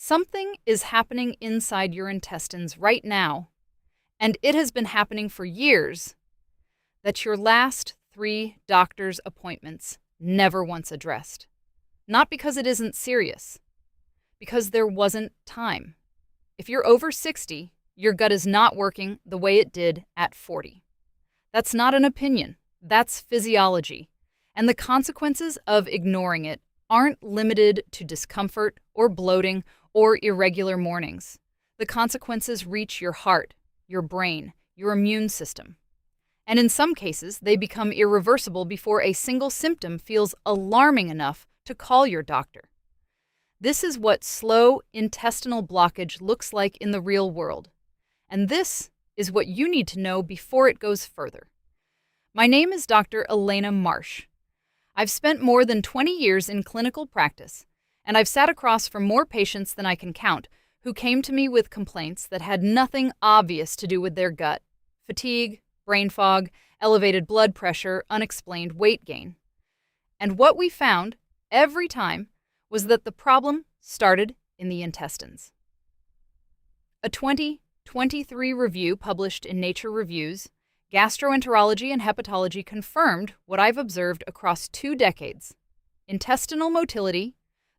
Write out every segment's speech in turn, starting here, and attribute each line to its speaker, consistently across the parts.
Speaker 1: Something is happening inside your intestines right now, and it has been happening for years, that your last 3 doctor's appointments never once addressed. Not because it isn't serious, because there wasn't time. If you're over 60, your gut is not working the way it did at 40. That's not an opinion, that's physiology. And the consequences of ignoring it aren't limited to discomfort or bloating or irregular mornings. The consequences reach your heart, your brain, your immune system. And in some cases, they become irreversible before a single symptom feels alarming enough to call your doctor. This is what slow intestinal blockage looks like in the real world. And this is what you need to know before it goes further. My name is Dr. Elena Marsh. I've spent more than 20 years in clinical practice, and I've sat across from more patients than I can count who came to me with complaints that had nothing obvious to do with their gut: fatigue, brain fog, elevated blood pressure, unexplained weight gain. And what we found every time was that the problem started in the intestines. A 2023 review published in Nature Reviews, Gastroenterology and Hepatology confirmed what I've observed across 2 decades. Intestinal motility,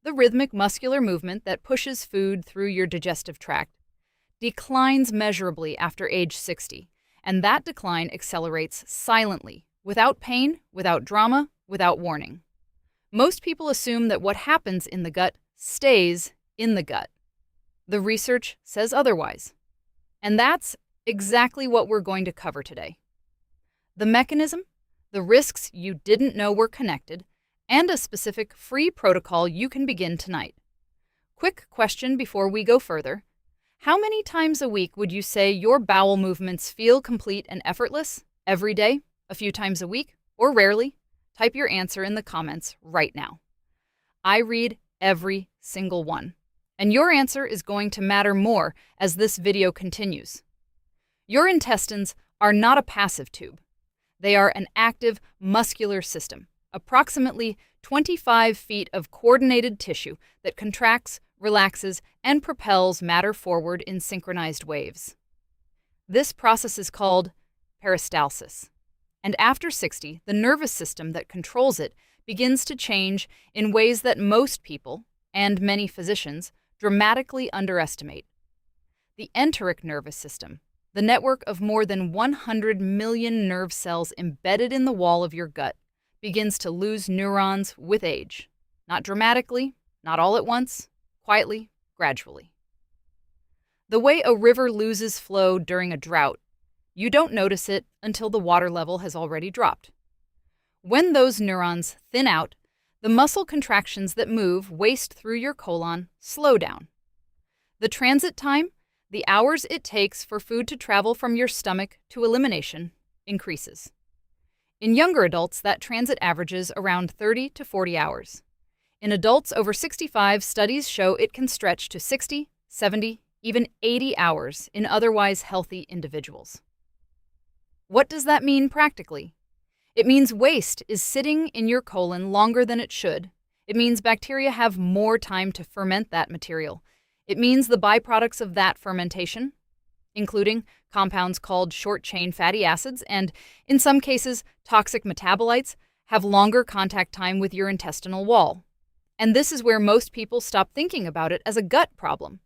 Speaker 1: the rhythmic muscular movement that pushes food through your digestive tract, declines measurably after age 60, and that decline accelerates silently, without pain, without drama, without warning. Most people assume that what happens in the gut stays in the gut. The research says otherwise. And that's exactly what we're going to cover today. The mechanism, the risks you didn't know were connected, and a specific free protocol you can begin tonight. Quick question before we go further. How many times a week would you say your bowel movements feel complete and effortless? Every day? A few times a week? Or rarely? Type your answer in the comments right now. I read every single one, and your answer is going to matter more as this video continues. Your intestines are not a passive tube. They are an active muscular system, approximately 25 feet of coordinated tissue that contracts, relaxes, and propels matter forward in synchronized waves. This process is called peristalsis. And after 60, the nervous system that controls it begins to change in ways that most people, and many physicians, dramatically underestimate. The enteric nervous system, the network of more than 100 million nerve cells embedded in the wall of your gut, begins to lose neurons with age. Not dramatically, not all at once, quietly, gradually. The way a river loses flow during a drought, you don't notice it until the water level has already dropped. When those neurons thin out, the muscle contractions that move waste through your colon slow down. The transit time, the hours it takes for food to travel from your stomach to elimination, increases. In younger adults, that transit averages around 30 to 40 hours. In adults over 65, studies show it can stretch to 60, 70, even 80 hours in otherwise healthy individuals. What does that mean practically? It means waste is sitting in your colon longer than it should. It means bacteria have more time to ferment that material. It means the byproducts of that fermentation, including compounds called short-chain fatty acids and, in some cases, toxic metabolites, have longer contact time with your intestinal wall. And this is where most people stop thinking about it as a gut problem.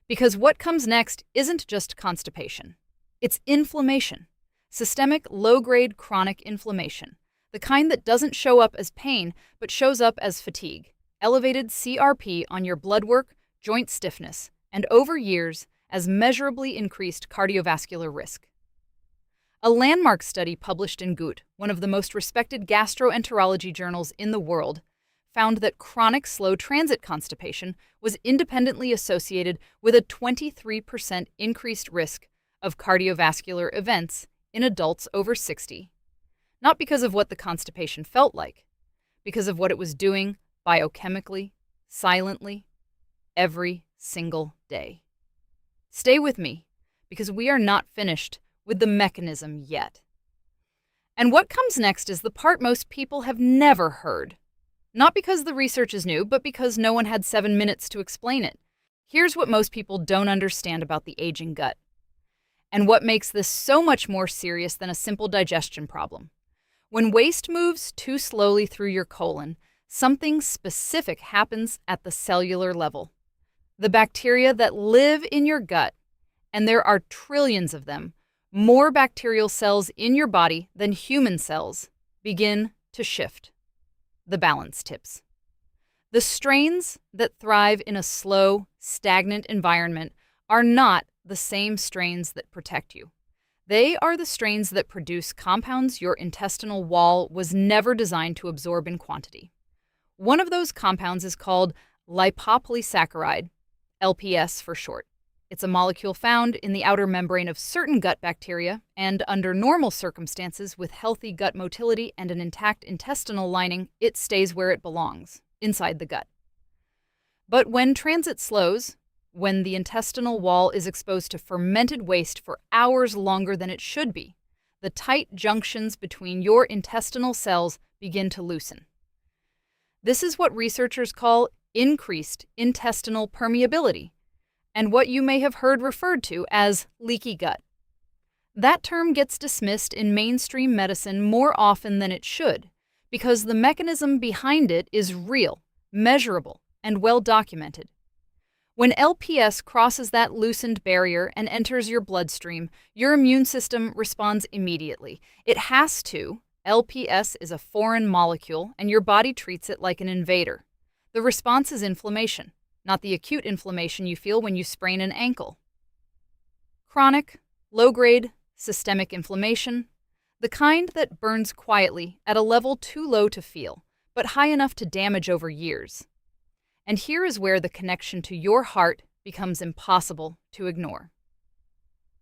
Speaker 1: Because what comes next isn't just constipation. It's inflammation. Systemic low-grade chronic inflammation, the kind that doesn't show up as pain but shows up as fatigue, elevated CRP on your blood work, joint stiffness, and over years as measurably increased cardiovascular risk. A landmark study published in Gut, one of the most respected gastroenterology journals in the world, found that chronic slow transit constipation was independently associated with a 23% increased risk of cardiovascular events in adults over 60, not because of what the constipation felt like, because of what it was doing biochemically, silently, every single day. Stay with me, because we are not finished with the mechanism yet. And what comes next is the part most people have never heard. Not because the research is new, but because no one had 7 minutes to explain it. Here's what most people don't understand about the aging gut, and what makes this so much more serious than a simple digestion problem. When waste moves too slowly through your colon, something specific happens at the cellular level. The bacteria that live in your gut, and there are trillions of them, more bacterial cells in your body than human cells, begin to shift. The balance tips. The strains that thrive in a slow, stagnant environment are not the same strains that protect you. They are the strains that produce compounds your intestinal wall was never designed to absorb in quantity. One of those compounds is called lipopolysaccharide, LPS for short. It's a molecule found in the outer membrane of certain gut bacteria, and under normal circumstances with healthy gut motility and an intact intestinal lining, it stays where it belongs, inside the gut. But when transit slows, when the intestinal wall is exposed to fermented waste for hours longer than it should be, the tight junctions between your intestinal cells begin to loosen. This is what researchers call increased intestinal permeability, and what you may have heard referred to as leaky gut. That term gets dismissed in mainstream medicine more often than it should, because the mechanism behind it is real, measurable, and well documented. When LPS crosses that loosened barrier and enters your bloodstream, your immune system responds immediately. It has to. LPS is a foreign molecule, and your body treats it like an invader. The response is inflammation, not the acute inflammation you feel when you sprain an ankle. Chronic, low-grade, systemic inflammation, the kind that burns quietly at a level too low to feel, but high enough to damage over years. And here is where the connection to your heart becomes impossible to ignore.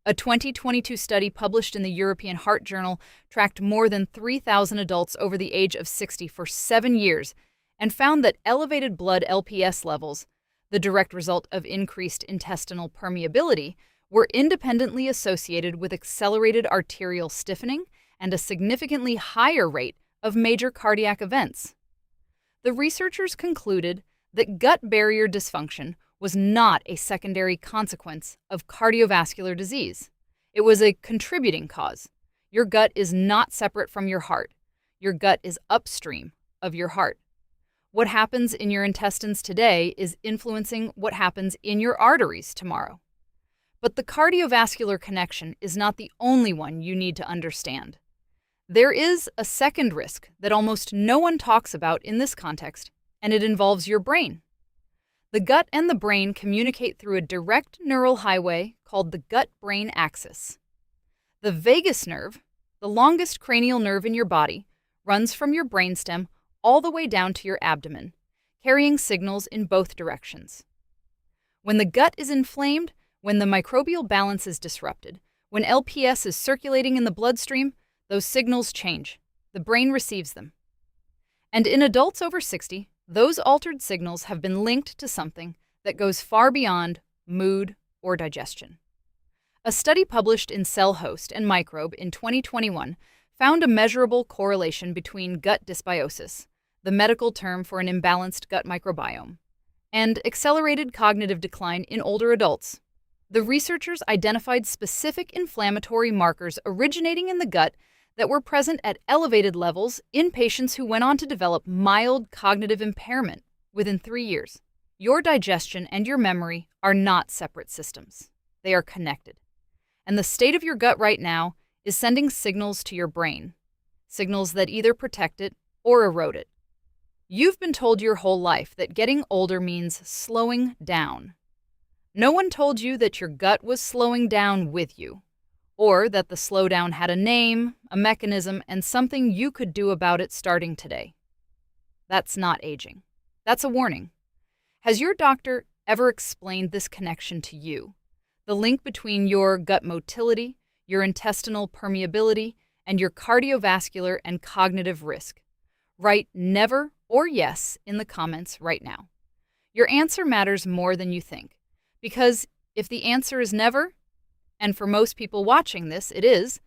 Speaker 1: A 2022 study published in the European Heart Journal tracked more than 3,000 adults over the age of 60 for 7 years and found that elevated blood LPS levels, the direct result of increased intestinal permeability, were independently associated with accelerated arterial stiffening and a significantly higher rate of major cardiac events. The researchers concluded that gut barrier dysfunction was not a secondary consequence of cardiovascular disease. It was a contributing cause. Your gut is not separate from your heart. Your gut is upstream of your heart. What happens in your intestines today is influencing what happens in your arteries tomorrow. But the cardiovascular connection is not the only one you need to understand. There is a second risk that almost no one talks about in this context, and it involves your brain. The gut and the brain communicate through a direct neural highway called the gut-brain axis. The vagus nerve, the longest cranial nerve in your body, runs from your brainstem all the way down to your abdomen, carrying signals in both directions. When the gut is inflamed, when the microbial balance is disrupted, when LPS is circulating in the bloodstream, those signals change. The brain receives them. And in adults over 60, those altered signals have been linked to something that goes far beyond mood or digestion. A study published in Cell Host and Microbe in 2021 found a measurable correlation between gut dysbiosis, the medical term for an imbalanced gut microbiome, and accelerated cognitive decline in older adults. The researchers identified specific inflammatory markers originating in the gut that were present at elevated levels in patients who went on to develop mild cognitive impairment within 3 years. Your digestion and your memory are not separate systems. They are connected. And the state of your gut right now is sending signals to your brain, signals that either protect it or erode it. You've been told your whole life that getting older means slowing down. No one told you that your gut was slowing down with you, or that the slowdown had a name, a mechanism, and something you could do about it starting today. That's not aging. That's a warning. Has your doctor ever explained this connection to you? The link between your gut motility, your intestinal permeability, and your cardiovascular and cognitive risk? Write never or yes in the comments right now. Your answer matters more than you think, because if the answer is never, and for most people watching this, it is,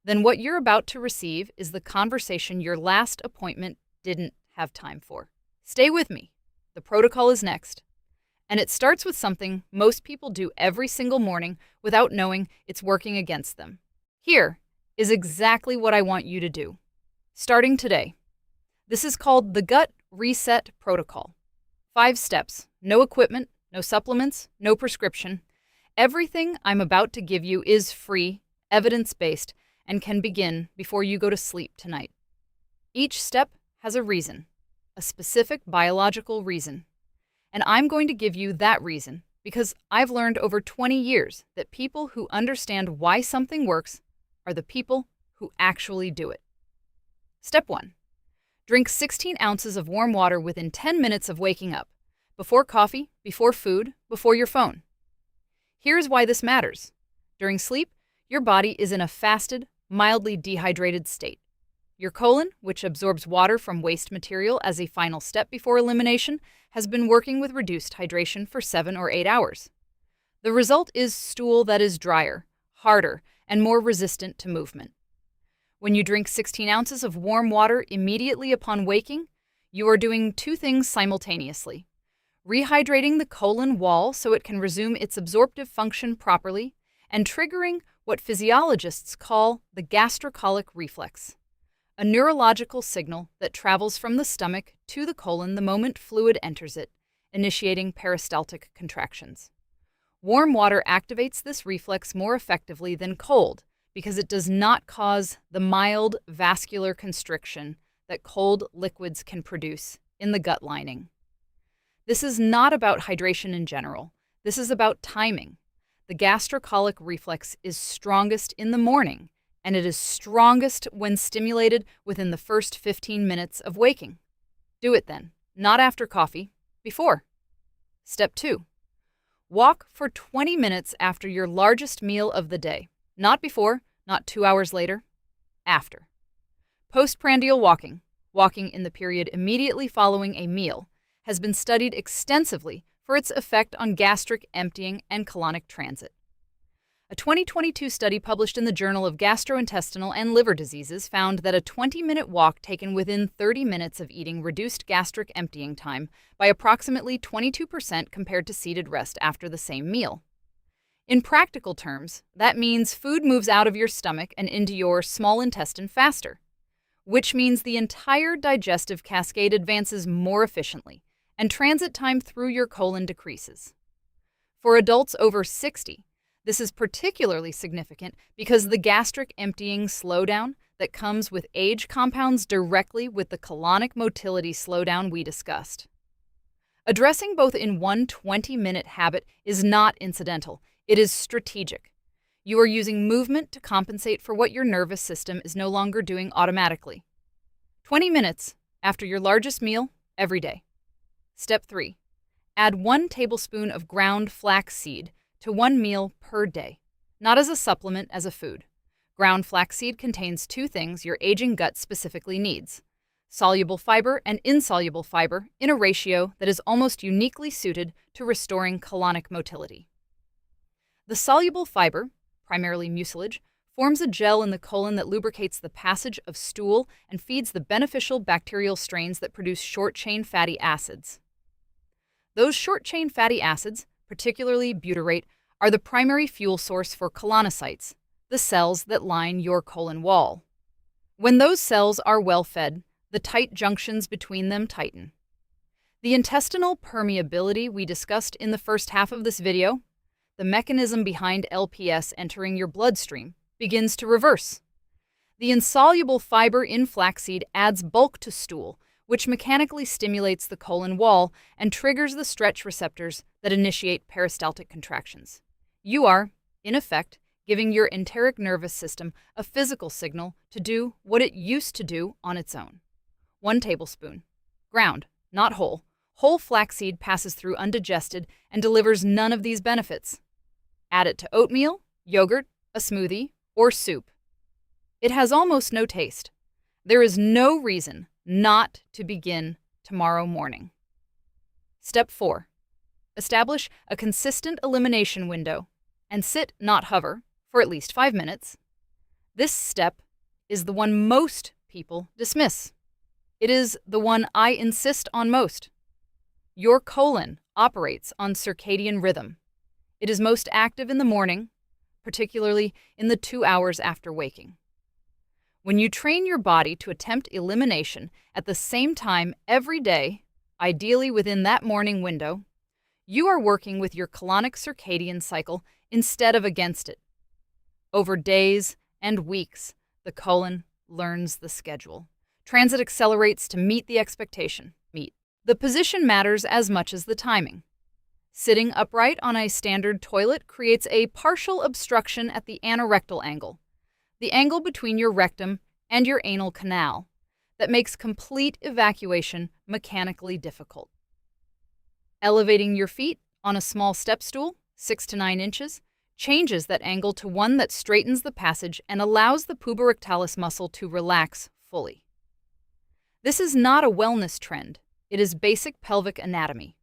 Speaker 1: then what you're about to receive is the conversation your last appointment didn't have time for. Stay with me. The protocol is next. And it starts with something most people do every single morning without knowing it's working against them. Here is exactly what I want you to do, starting today. This is called the Gut Reset Protocol. 5 steps, no equipment, no supplements, no prescription. Everything I'm about to give you is free, evidence-based, and can begin before you go to sleep tonight. Each step has a reason, a specific biological reason. And I'm going to give you that reason because I've learned over 20 years that people who understand why something works are the people who actually do it. Step 1. Drink 16 ounces of warm water within 10 minutes of waking up, before coffee, before food, before your phone. Here's why this matters. During sleep, your body is in a fasted, mildly dehydrated state. Your colon, which absorbs water from waste material as a final step before elimination, has been working with reduced hydration for 7 or 8 hours. The result is stool that is drier, harder, and more resistant to movement. When you drink 16 ounces of warm water immediately upon waking, you are doing 2 things simultaneously: rehydrating the colon wall so it can resume its absorptive function properly, and triggering what physiologists call the gastrocolic reflex, a neurological signal that travels from the stomach to the colon the moment fluid enters it, initiating peristaltic contractions. Warm water activates this reflex more effectively than cold because it does not cause the mild vascular constriction that cold liquids can produce in the gut lining. This is not about hydration in general. This is about timing. The gastrocolic reflex is strongest in the morning, and it is strongest when stimulated within the first 15 minutes of waking. Do it then, not after coffee, before. Step 2. Walk for 20 minutes after your largest meal of the day. Not before, not 2 hours later, after. Postprandial walking, walking in the period immediately following a meal, has been studied extensively for its effect on gastric emptying and colonic transit. A 2022 study published in the Journal of Gastrointestinal and Liver Diseases found that a 20-minute walk taken within 30 minutes of eating reduced gastric emptying time by approximately 22% compared to seated rest after the same meal. In practical terms, that means food moves out of your stomach and into your small intestine faster, which means the entire digestive cascade advances more efficiently, and transit time through your colon decreases. For adults over 60, this is particularly significant because the gastric emptying slowdown that comes with age compounds directly with the colonic motility slowdown we discussed. Addressing both in one 20-minute habit is not incidental, it is strategic. You are using movement to compensate for what your nervous system is no longer doing automatically. 20 minutes after your largest meal every day. Step 3. Add 1 tablespoon of ground flaxseed to 1 meal per day, not as a supplement, as a food. Ground flaxseed contains 2 things your aging gut specifically needs: soluble fiber and insoluble fiber in a ratio that is almost uniquely suited to restoring colonic motility. The soluble fiber, primarily mucilage, forms a gel in the colon that lubricates the passage of stool and feeds the beneficial bacterial strains that produce short-chain fatty acids. Those short-chain fatty acids, particularly butyrate, are the primary fuel source for colonocytes, the cells that line your colon wall. When those cells are well fed, the tight junctions between them tighten. The intestinal permeability we discussed in the first half of this video, the mechanism behind LPS entering your bloodstream, begins to reverse. The insoluble fiber in flaxseed adds bulk to stool, which mechanically stimulates the colon wall and triggers the stretch receptors that initiate peristaltic contractions. You are, in effect, giving your enteric nervous system a physical signal to do what it used to do on its own. 1 tablespoon. Ground, not whole. Whole flaxseed passes through undigested and delivers none of these benefits. Add it to oatmeal, yogurt, a smoothie, or soup. It has almost no taste. There is no reason not to begin tomorrow morning. Step 4. Establish a consistent elimination window and sit, not hover, for at least 5 minutes. This step is the one most people dismiss. It is the one I insist on most. Your colon operates on circadian rhythm. It is most active in the morning, particularly in the 2 hours after waking. When you train your body to attempt elimination at the same time every day, ideally within that morning window, you are working with your colonic circadian cycle instead of against it. Over days and weeks, the colon learns the schedule. Transit accelerates to meet the expectation. The position matters as much as the timing. Sitting upright on a standard toilet creates a partial obstruction at the anorectal angle, the angle between your rectum and your anal canal, that makes complete evacuation mechanically difficult. Elevating your feet on a small step stool, 6 to 9 inches, changes that angle to one that straightens the passage and allows the puborectalis muscle to relax fully. This is not a wellness trend. It is basic pelvic anatomy.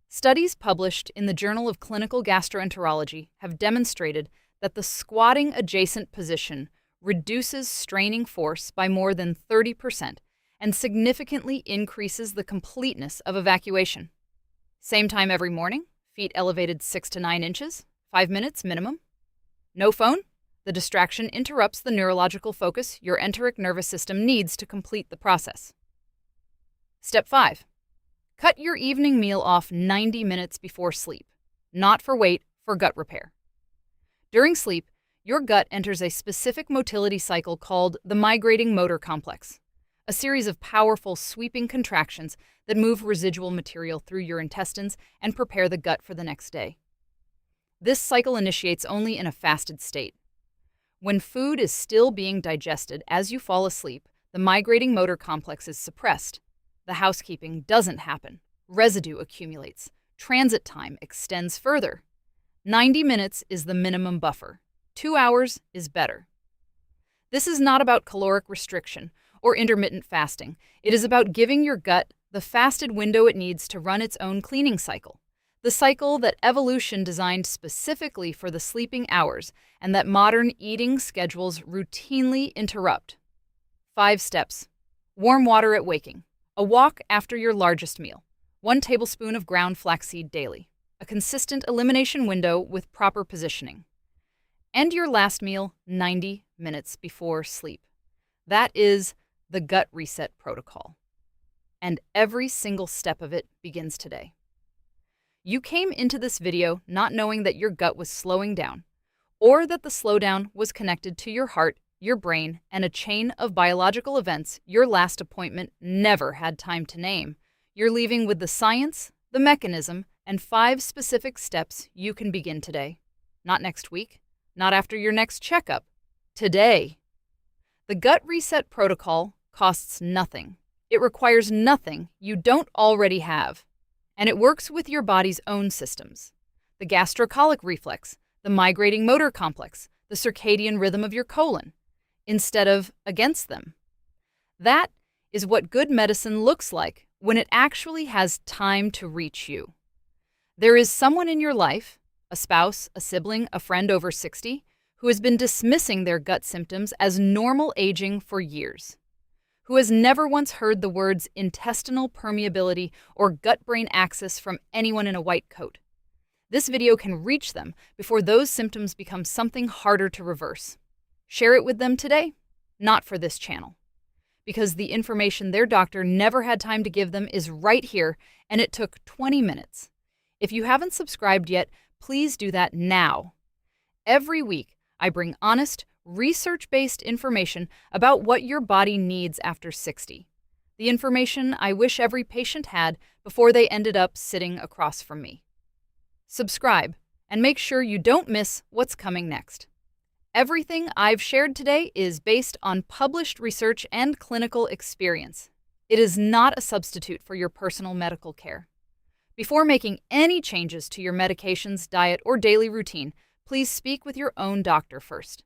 Speaker 1: Studies published in the Journal of Clinical Gastroenterology have demonstrated that the squatting adjacent position reduces straining force by more than 30% and significantly increases the completeness of evacuation. Same time every morning, feet elevated 6 to 9 inches, 5 minutes minimum. No phone. The distraction interrupts the neurological focus your enteric nervous system needs to complete the process. Step 5. Cut your evening meal off 90 minutes before sleep, not for weight, for gut repair. During sleep, your gut enters a specific motility cycle called the migrating motor complex, a series of powerful sweeping contractions that move residual material through your intestines and prepare the gut for the next day. This cycle initiates only in a fasted state. When food is still being digested as you fall asleep, the migrating motor complex is suppressed. The housekeeping doesn't happen. Residue accumulates. Transit time extends further. 90 minutes is the minimum buffer. 2 hours is better. This is not about caloric restriction or intermittent fasting. It is about giving your gut the fasted window it needs to run its own cleaning cycle, the cycle that evolution designed specifically for the sleeping hours and that modern eating schedules routinely interrupt. 5 steps. Warm water at waking. A walk after your largest meal. 1 tablespoon of ground flaxseed daily. A consistent elimination window with proper positioning. End your last meal 90 minutes before sleep. That is the gut reset protocol. And every single step of it begins today. You came into this video not knowing that your gut was slowing down, or that the slowdown was connected to your heart, your brain, and a chain of biological events your last appointment never had time to name. You're leaving with the science, the mechanism, and 5 specific steps you can begin today. Not next week, not after your next checkup. Today. The gut reset protocol costs nothing. It requires nothing you don't already have. And it works with your body's own systems. The gastrocolic reflex, the migrating motor complex, the circadian rhythm of your colon, instead of against them. That is what good medicine looks like when it actually has time to reach you. There is someone in your life, a spouse, a sibling, a friend over 60, who has been dismissing their gut symptoms as normal aging for years, who has never once heard the words intestinal permeability or gut-brain axis from anyone in a white coat. This video can reach them before those symptoms become something harder to reverse. Share it with them today, not for this channel, because the information their doctor never had time to give them is right here, and it took 20 minutes. If you haven't subscribed yet, please do that now. Every week, I bring honest, research-based information about what your body needs after 60. The information I wish every patient had before they ended up sitting across from me. Subscribe, and make sure you don't miss what's coming next. Everything I've shared today is based on published research and clinical experience. It is not a substitute for your personal medical care. Before making any changes to your medications, diet, or daily routine, please speak with your own doctor first.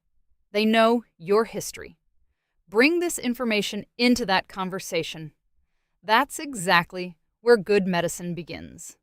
Speaker 1: They know your history. Bring this information into that conversation. That's exactly where good medicine begins.